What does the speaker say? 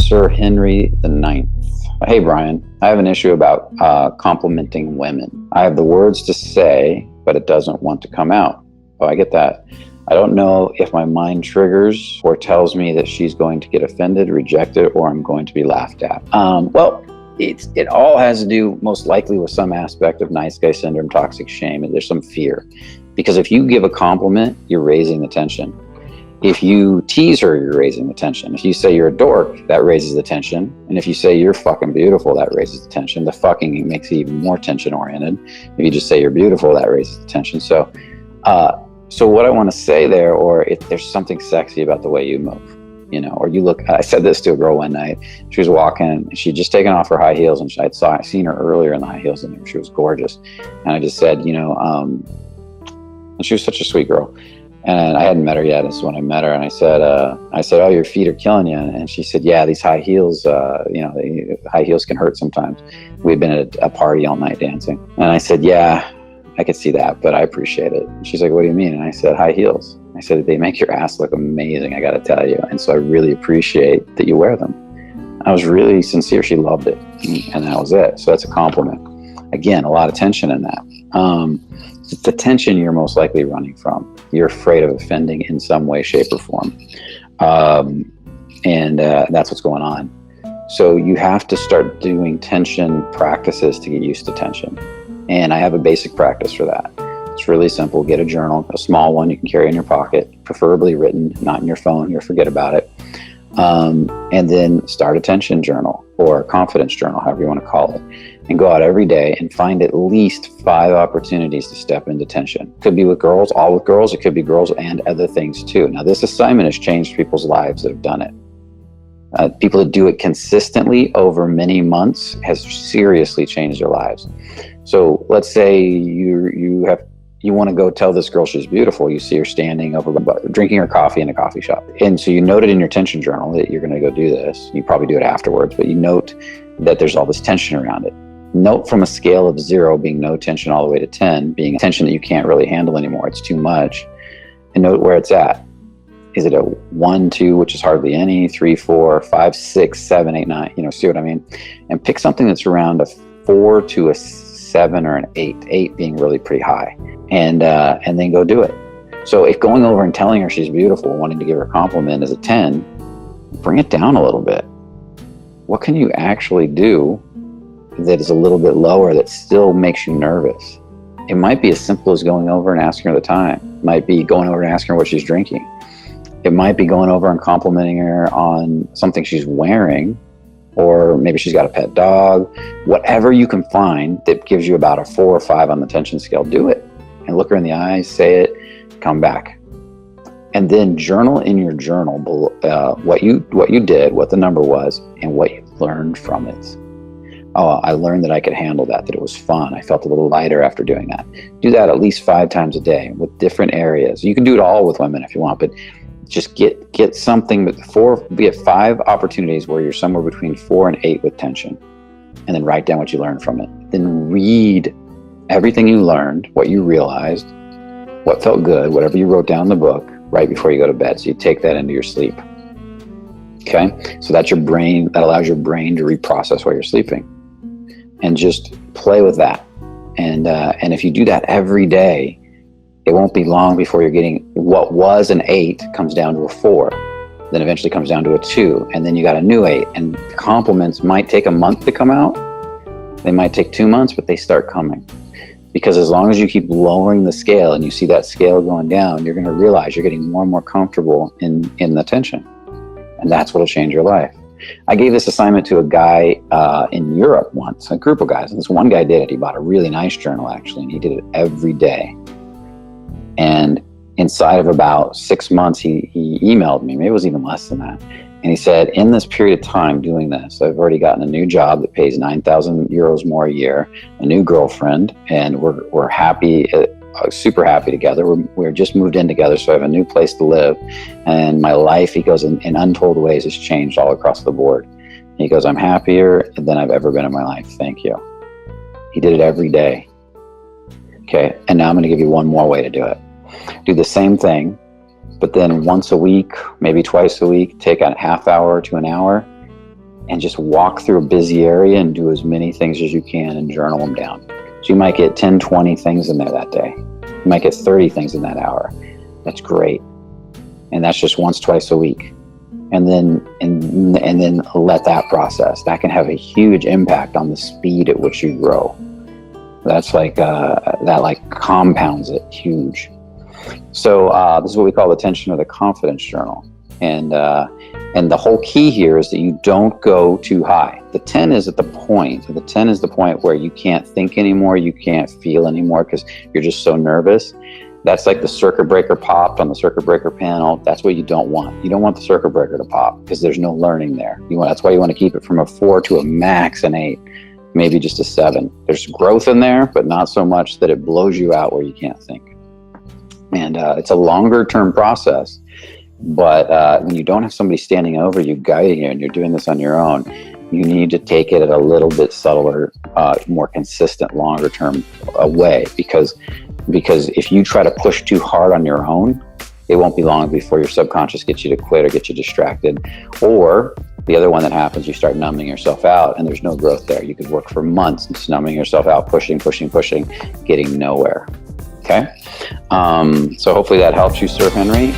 Sir Henry IX. Hey, Brian, I have an issue about complimenting women. I have the words to say, but it doesn't want to come out. Oh, I get that. I don't know if my mind triggers or tells me that she's going to get offended, rejected, or I'm going to be laughed at. Well, it all has to do most likely with some aspect of nice guy syndrome, toxic shame, and there's some fear. Because if you give a compliment, you're raising the tension. If you tease her, you're raising the tension. If you say you're a dork, that raises the tension. And if you say you're fucking beautiful, that raises the tension. The fucking makes it even more tension oriented. If you just say you're beautiful, that raises the tension. So what I want to say there, or if there's something sexy about the way you move, or you look, I said this to a girl one night. She was walking and she'd just taken off her high heels, and I'd seen her earlier in the high heels, and she was gorgeous. And I just said, and she was such a sweet girl. And I hadn't met her yet. This is when I met her, and I said, "Oh, your feet are killing you." And she said, "Yeah, these high heels, high heels can hurt sometimes." We'd been at a party all night dancing, and I said, "Yeah, I could see that, but I appreciate it." And she's like, "What do you mean?" And I said, "High heels." I said, "They make your ass look amazing, I got to tell you. And so I really appreciate that you wear them." I was really sincere. She loved it, and that was it. So that's a compliment. Again, a lot of tension in that. It's the tension you're most likely running from. You're afraid of offending in some way, shape, or form. And that's what's going on. So you have to start doing tension practices to get used to tension. And I have a basic practice for that. It's really simple. Get a journal, a small one you can carry in your pocket, preferably written, not in your phone. You'll forget about it. And then start a tension journal or a confidence journal, however you want to call it. And go out every day and find at least 5 opportunities to step into tension. Could be with girls, all with girls. It could be girls and other things too. Now, this assignment has changed people's lives that have done it. People that do it consistently over many months has seriously changed their lives. So let's say you want to go tell this girl she's beautiful. You see her standing over drinking her coffee in a coffee shop. And so you note it in your tension journal that you're going to go do this. You probably do it afterwards, but you note that there's all this tension around it. Note from a scale of 0 being no tension all the way to 10 being tension that you can't really handle anymore. It's too much. And note where it's at. Is it a 1, 2, which is hardly any, 3, 4, 5, 6, 7, 8, 9, see what I mean? And pick something that's around a 4 to a 7 or an 8, 8 being really pretty high. And then go do it. So if going over and telling her she's beautiful, wanting to give her a compliment is a 10, bring it down a little bit. What can you actually do that is a little bit lower that still makes you nervous? It might be as simple as going over and asking her the time. It might be going over and asking her what she's drinking. It might be going over and complimenting her on something she's wearing, or maybe she's got a pet dog. Whatever you can find that gives you about a 4 or 5 on the tension scale, do it. And look her in the eyes, say it, come back. And then journal in your journal what you did, what the number was, and what you learned from it. Oh, I learned that I could handle that it was fun. I felt a little lighter after doing that. Do that at least 5 times a day with different areas. You can do it all with women if you want, but just get something be at 5 opportunities where you're somewhere between 4 and 8 with tension, and then write down what you learned from it. Then read everything you learned, what you realized, what felt good, whatever you wrote down in the book right before you go to bed. So you take that into your sleep. Okay? So that's your brain, that allows your brain to reprocess while you're sleeping. And just play with that. And if you do that every day, it won't be long before you're getting what was an 8 comes down to a 4, then eventually comes down to a 2, and then you got a new 8. And compliments might take a month to come out. They might take 2 months, but they start coming. Because as long as you keep lowering the scale and you see that scale going down, you're going to realize you're getting more and more comfortable in the tension. And that's what will change your life. I gave this assignment to a guy in Europe once, a group of guys. And this one guy did it. He bought a really nice journal, actually, and he did it every day. And inside of about 6 months, he emailed me. Maybe it was even less than that. And he said, in this period of time doing this, I've already gotten a new job that pays 9,000 euros more a year, a new girlfriend, and we're happy, super happy together. We're just moved in together, so I have a new place to live. And my life, he goes, in untold ways has changed all across the board. He goes, I'm happier than I've ever been in my life. Thank you. He did it every day. Okay, and now I'm going to give you one more way to do it. Do the same thing, but then once a week, maybe twice a week, take a half hour to an hour and just walk through a busy area and do as many things as you can and journal them down. So you might get 10, 20 things in there that day. You might get 30 things in that hour. That's great. And that's just once, twice a week. And then let that process. That can have a huge impact on the speed at which you grow. That's like, that like compounds it huge. So this is what we call the tension or the confidence journal. And the whole key here is that you don't go too high. The 10 is at the point. The 10 is the point where you can't think anymore, you can't feel anymore because you're just so nervous. That's like the circuit breaker popped on the circuit breaker panel. That's what you don't want. You don't want the circuit breaker to pop because there's no learning there. That's why you want to keep it from a 4 to a max an 8, maybe just a 7. There's growth in there, but not so much that it blows you out where you can't think. And it's a longer term process. But when you don't have somebody standing over you, guiding you, and you're doing this on your own, you need to take it at a little bit subtler, more consistent, longer term way. Because if you try to push too hard on your own, it won't be long before your subconscious gets you to quit or get you distracted. Or the other one that happens, you start numbing yourself out and there's no growth there. You could work for months just numbing yourself out, pushing, getting nowhere. Okay? So hopefully that helps you, Sir Henry.